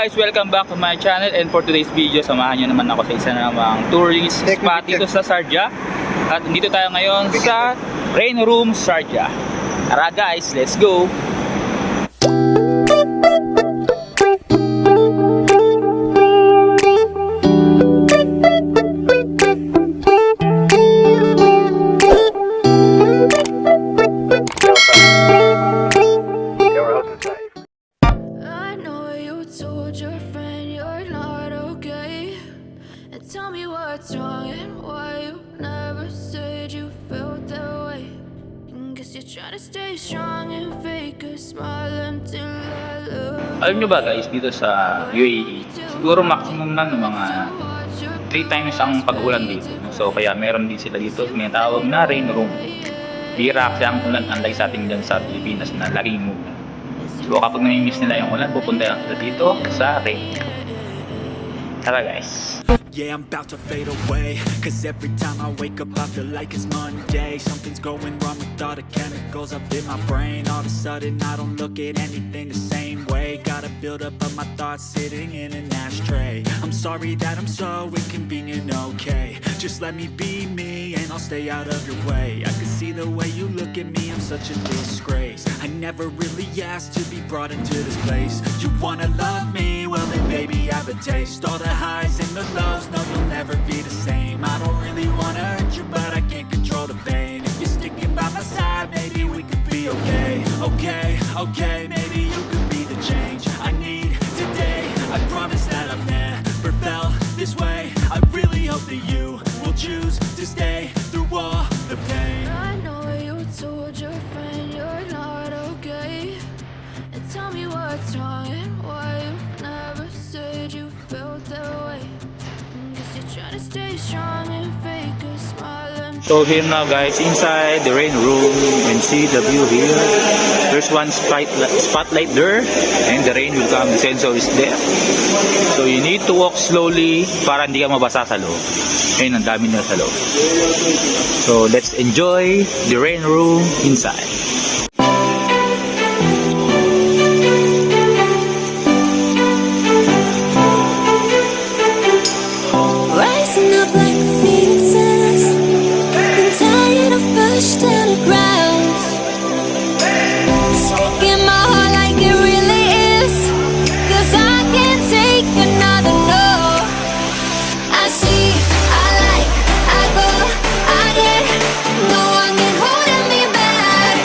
guys, welcome back to my channel, and for today's video, samahan nyo naman ako sa isa namang tourist spot dito sa Sharjah. At dito tayo ngayon sa Rain Room Sharjah. Tara guys, let's go! Tell me what's wrong and why you never said you felt that way. Guess you're trying to stay strong and fake a smile until I love. Alam nyo ba guys, dito sa UAE, siguro maximum na ng mga 3 times ang pag-ulan dito. So kaya meron din sila dito, may tawag na rain room. Bira kasi ang ulan, unlike sa ating dyan sa Pilipinas na laging umulan. So kapag namimiss nila yung ulan, pupunta lang sila dito sa rain. Tara guys. Yeah, I'm about to fade away, cause every time I wake up I feel like it's Monday. Something's going wrong with all the chemicals up in my brain. All of a sudden I don't look at anything the same way. Gotta build up of my thoughts sitting in an ashtray. I'm sorry that I'm so inconvenient, okay. Just let me be me and I'll stay out of your way. I can see the way you look at me, I'm such a disgrace. I never really asked to be brought into this place. You wanna love me? Well then baby I have a taste. All the highs and the lows, no, you'll never be the same. I don't really wanna hurt you, but I can't control the pain. If you're sticking by my side, maybe we could be okay. Okay, maybe you could be the change I need today. I promise that I've never felt this way. I really hope that you will choose to stay through all the pain. I know you told your friend you're not okay. And tell me what's wrong and why you never said you felt that way. Trying to stay strong and fake a smile. So here now guys, inside the rain room, you can see the view here. There's one spotlight there, and the rain will come. The sensor is there. So you need to walk slowly para hindi ka mabasa sa loob. Ayun, ang dami nila sa loob. So let's enjoy the rain room inside. Rising up like the phoenixes, I'm tired of pushed to the ground. Speaking my heart like it really is, cause I can't take another no. I see, I like, I go, I get, no one can hold me back.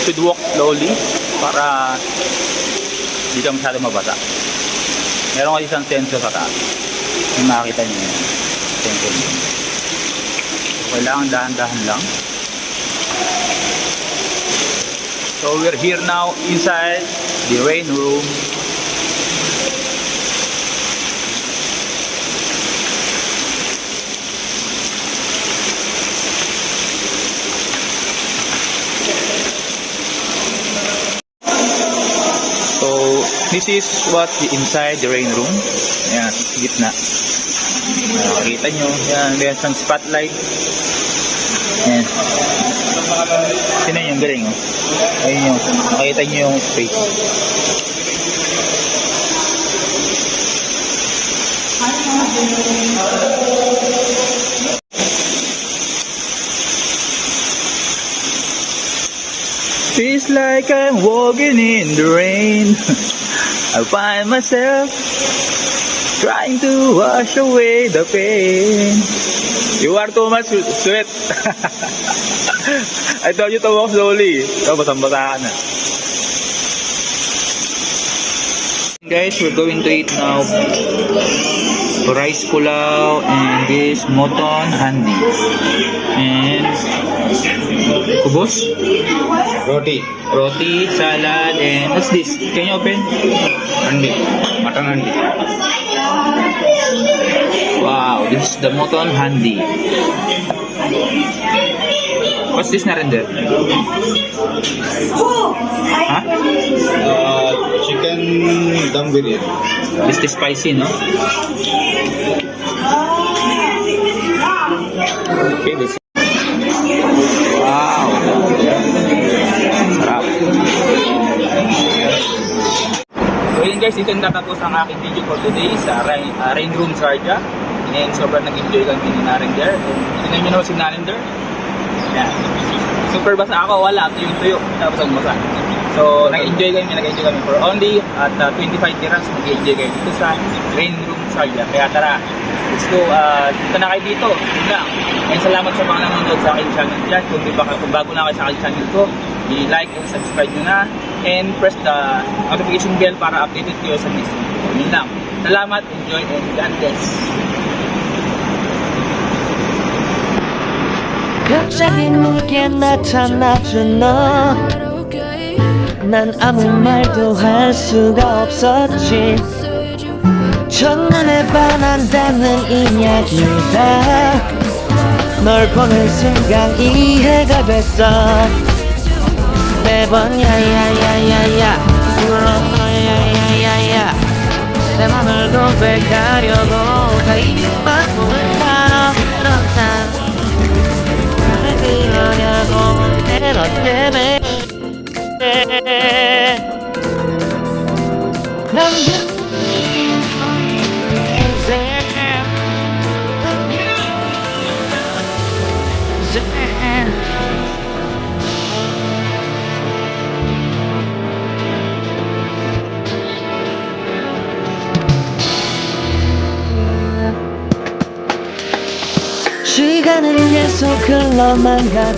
should walk slowly para hindi ka masyado mabasa. Meron kasi isang sensor sa taas. Kung makakita niyo yun. Sensor yun. Kailangan dahan-dahan lang. So we're here now inside the rain room. So this is what the inside the rain room. Ayan, gitna. Nakikita nyo, yan, meron siyang spotlight. Ayan. Sino yung galing, oh? Ayun yung, nakita nyo yung space. Feels like I'm walking in the rain. I find myself trying to wash away the pain. You are too much sweat. I told you to walk slowly. So, basang-basa ka na. Guys, we're going to eat now rice pulao and this moton handi. And kubos? Roti, salad, and what's this? Can you open? Handi. Mutton handi. Wow, this is the moton handi. What's this Narendra? Huh? Chicken dum biryani. This is spicy, no? Okay, this. Wow. Sarap. So yun guys, ito yung tatapos ang aking video for today sa Rain Room Sharjah. And sobrang nag-enjoy lang din ni Narendra. Tignan nyo naman si Narendra. Yan. Super basa ako, wala. Tuyo-tuyo. Tapos ang basa. So, nag-enjoy kami for only at 25 dirhams. Nag-enjoy kayo dito sa Rain Room Sharjah. Kaya tara, let's go. Punta na kayo dito. Yun lang. And salamat sa mga nanonood sa aking channel dyan. Kung bago na kayo sa aking channel ko, i-like and subscribe nyo na. And press the notification bell para updated kayo sa next video. Yun lang. Salamat, enjoy, and God bless. 갑자기 내게 나타나준 너 난 아무 말도 할 수가 없었지 첫눈에 반한다는 이야기다 널 보는 순간 이해가 됐어 매번 야야야야야 그럼 야야야야야 내 맘을 고백하려고 다 입만 보는다 그렇다 그러냐고 너 때문에 남긴 인생 시간은 계속 흘러만 가